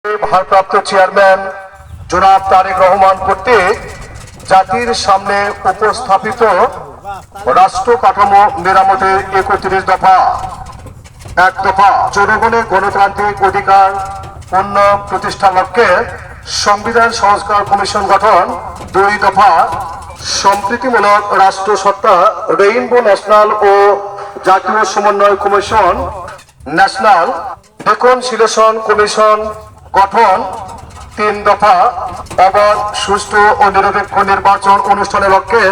ভারপ্রাপ্ত চেয়ারম্যান জনাব তারেক রহমান কর্তৃক জাতির সামনে উপস্থাপিত রাষ্ট্র কাঠামো মেরামতের ৩১ দফা। এক দফা, জনগণের গণতান্ত্রিক অধিকার পূর্ণ প্রতিষ্ঠার লক্ষ্যে সংবিধান সংস্কার কমিশন গঠন। ২ দফা, সম্প্রীতিমূলক রাষ্ট্র সত্তা রেইনবো ন্যাশনাল ও জাতীয় সমন্বয় কমিশন, ন্যাশনাল রিকনসিলিয়েশন কমিশন গঠন। ৩ দফা, অবাধ, সুষ্ঠু ও নিরপেক্ষ নির্বাচন অনুষ্ঠানের লক্ষ্যে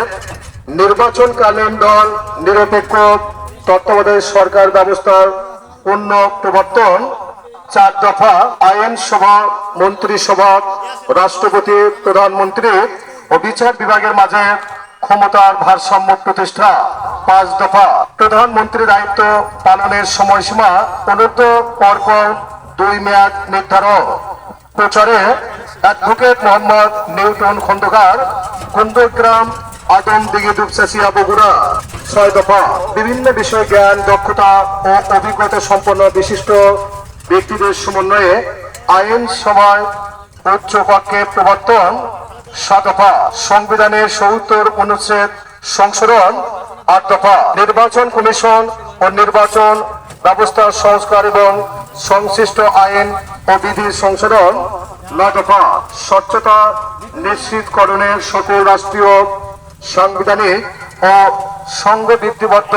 নির্বাচনকালীন দল নিরপেক্ষ তত্ত্বাবধায়ক সরকার ব্যবস্থার পূর্ণ প্রবর্তন। ৪ দফা, আইনসভা, মন্ত্রিসভা, রাষ্ট্রপতি, প্রধানমন্ত্রী ও বিচার বিভাগের মাঝে ক্ষমতার ভারসাম্য প্রতিষ্ঠা। ৫ দফা, প্রধানমন্ত্রীর দায়িত্ব পালনের সময়সীমা অনূর্ধ্ব পরপর ২ মেয়াদ নির্ধারণ। প্রচারে অ্যাডভোকেট মোহাম্মদ নিউটন খন্দকার, কুন্দগ্রাম, আদমদিঘি, দুপচাচিয়া, বগুড়া। ৬ দফা, বিভিন্ন বিষয় জ্ঞান, দক্ষতা ও অভিজ্ঞতা সম্পন্ন বিশিষ্ট ব্যক্তিদের সমন্বয়ে আইনসভায় উচ্চ কক্ষে প্রবর্তন। ৭ দফা, সংবিধানের ৭০ অনুচ্ছেদ সংশোধন। ৮ দফা, নির্বাচন কমিশন ও নির্বাচন ব্যবস্থা সংস্কার এবং সংশ্লিষ্ট আইন ও বিধি সংশোধন। ৯ দফা, স্বচ্ছতা নিশ্চিতকরণের সকল রাষ্ট্রীয়, সাংবিধানিক ও সংবিধিবদ্ধ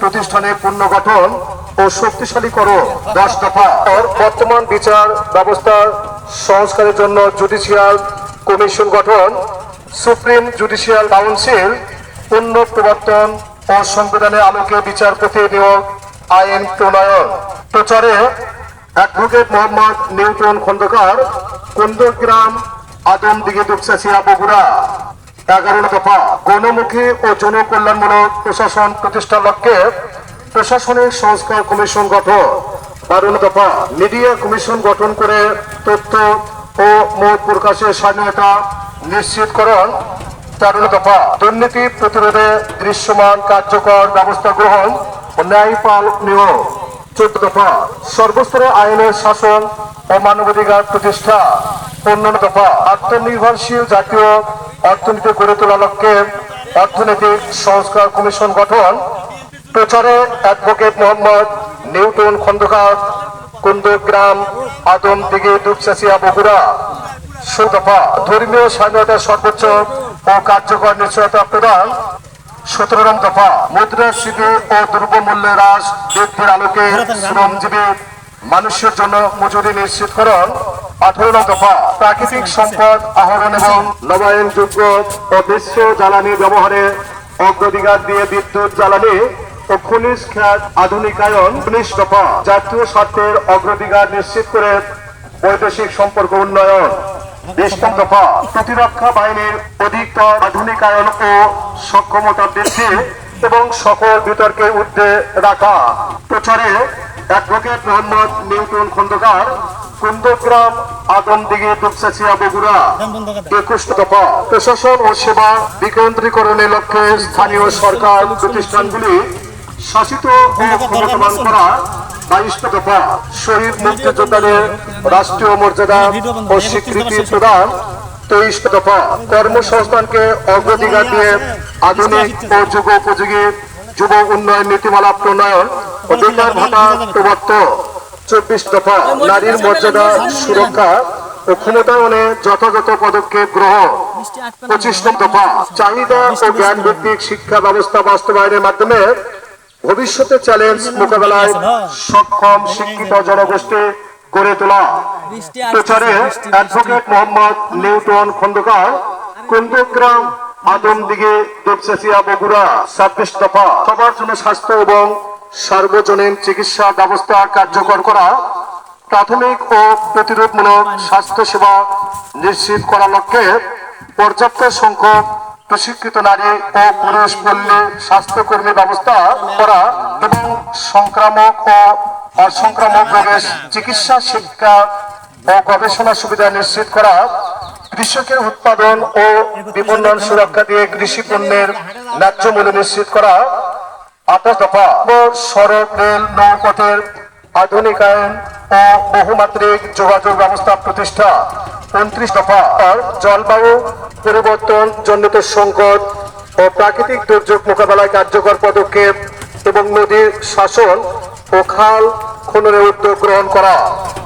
প্রতিষ্ঠানের পুনর্গঠন ও শক্তিশালীকরণ। ১০ দফা, বর্তমান বিচার ব্যবস্থার সংস্কারের জন্য জুডিশিয়াল কমিশন গঠন, সুপ্রিম জুডিশিয়াল কাউন্সিল পূর্ণ প্রবর্তন ও সংবিধানের আলোকে বিচারপতি নিয়োগ আইন প্রণয়ন। প্রচারে অ্যাডভোকেট মোহাম্মদ নিউটন খন্দকার, কুন্দগ্রাম, আদমদিঘি, দুপচাচিয়া, বগুড়া। ১১ দফা, গণমুখী ও জনকল্যাণমূলক প্রশাসন প্রতিষ্ঠার লক্ষ্যে প্রশাসনিক সংস্কার কমিশন গঠন। ১২ দফা, মিডিয়া কমিশন গঠন করে তথ্য ও মত প্রকাশের স্বাধীনতা নিশ্চিতকরণ। ১৩ দফা, দুর্নীতি প্রতিরোধে দৃশ্যমান কার্যকর ব্যবস্থা গ্রহণ ও ন্যায়পালক নিয়োগ। ১৪ দফা, সর্বস্তরে আইনের শাসন ও মানবাধিকার প্রতিষ্ঠা। ১৫ দফা, আত্মনির্ভরশীল জাতীয় অর্থনীতি গড়ে তোলার লক্ষ্যে অর্থনৈতিক সংস্কার কমিশন গঠন। প্রচারে অ্যাডভোকেট মোহাম্মদ নিউটন খন্দকার, কুন্দগ্রাম, আদমদিঘি, দুপচাচিয়া, বগুড়া। ১৬ দফা, ধর্মীয় স্বাধীনতার সর্বোচ্চ ও কার্যকর নিশ্চয়তা প্রদান। ১৭ দফা, মুদ্রাস্ফীতি ও দ্রব্যমূল্যে হ্রাস বৃদ্ধির আলোকে শ্রমজীবী মানুষের জন্য মজুরি নিশ্চিতকরণ। ১৮ দফা, প্রাকৃতিক সম্পদ আহরণ এবং নবায়নযোগ্য ও বিশ্ব জ্বালানি ব্যবহারে অগ্রাধিকার দিয়ে বিদ্যুৎ জ্বালানি ও খনিজ খাত আধুনিকায়ন। ১৯ দফা, জাতীয় স্বার্থের অগ্রাধিকার নিশ্চিত করে বৈদেশিক সম্পর্ক উন্নয়ন। ২০ দফা, প্রতিরক্ষা বাহিনীর অধিকতর আধুনিকায়ন ও সক্ষমতা বৃদ্ধি এবং সকল বিতর্কের ঊর্ধ্বে রাখা। প্রচারে অ্যাডভোকেট মোহাম্মদ নিউটন খন্দকার, কুন্দগ্রাম, আদমদিঘি, দুপচাচিয়া, বগুড়া। ২১ দফা, প্রশাসন ও সেবা বিকেন্দ্রীকরণের লক্ষ্যে স্থানীয় সরকার প্রতিষ্ঠানগুলি শাসিত ও ক্ষমতাবান করা। ২২ দফা, শহীদ মুক্তিযোদ্ধাদের রাষ্ট্রীয় মর্যাদা ও স্বীকৃতি প্রদান। ২৩ দফা, কর্মসংস্থানকে অগ্রাধিকার দিয়ে আধুনিক ও যুগোপযোগী যুব উন্নয়ন নীতিমালা প্রণয়ন ও বেকার ভাতা প্রবর্তন। ২৪ দফা, নারীর মর্যাদা সুরক্ষা ও ক্ষমতায়নে যথাযথ পদক্ষেপ গ্রহণ। ২৫ দফা, চাহিদা ও জ্ঞান ভিত্তিক শিক্ষা ব্যবস্থা বাস্তবায়নের মাধ্যমে ভবিষ্যতে চ্যালেঞ্জ মোকাবেলায় সক্ষম শিক্ষিত জনগোষ্ঠী গড়ে তোলা। প্রচারে অ্যাডভোকেট মোহাম্মদ নিউটন খন্দকার, কুন্দগ্রাম, আদমদিঘি, দুপচাচিয়া, বগুড়া। ২৬ দফা, সবার জন্য স্বাস্থ্য এবং সার্বজনীন চিকিৎসা ব্যবস্থা কার্যকর করা, প্রাথমিক ও প্রতিরোধমূলক স্বাস্থ্য সেবা নিশ্চিত করার লক্ষ্যে পর্যাপ্ত সংখ্যক প্রশিক্ষিত নারী ও পুরুষ পল্লী স্বাস্থ্যকর্মী ব্যবস্থা করা এবং সংক্রামক ও অসংক্রামক রোগের চিকিৎসা, শিক্ষা ও গবেষণা সুবিধা নিশ্চিত করা। কৃষকের উৎপাদন ও বিপণন সুরক্ষা দিয়ে কৃষি পণ্যের ন্যায্য মূল্য নিশ্চিত করা। ২৮ দফা, সড়ক, রেল, নৌপথের আধুনিকায়ন ও বহুমাত্রিক যোগাযোগ ব্যবস্থা প্রতিষ্ঠা। 29 দফা জলবায়ু পরিবর্তন জনিত সংকট ও প্রাকৃতিক দুর্যোগ মোকাবেলায় কার্যকর পদক্ষেপ এবং নদীর শাসন ও খাল খননের উদ্যোগ গ্রহণ করা।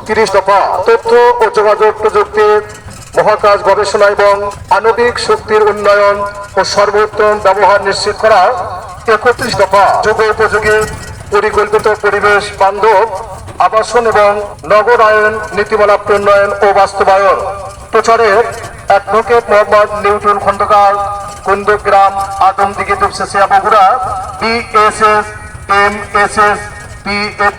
30 দফা তথ্য ও যোগাযোগ প্রযুক্তি, মহাকাশ গবেষণা এবং আণবিক শক্তির উন্নয়ন ও সর্বোত্তম ব্যবহার নিশ্চিত করা। 31 দফা যুগ উপযোগী পরিকল্পিত পরিবেশ বান্ধব আবাসন এবং নগরায়ন নীতিমালা প্রণয়ন ও বাস্তবায়ন। প্রচারে advocate Mohammad Newton Khandakar, Kundagram, Adamdighi, Dupchanchia, Bogura, BSS, MSS, PF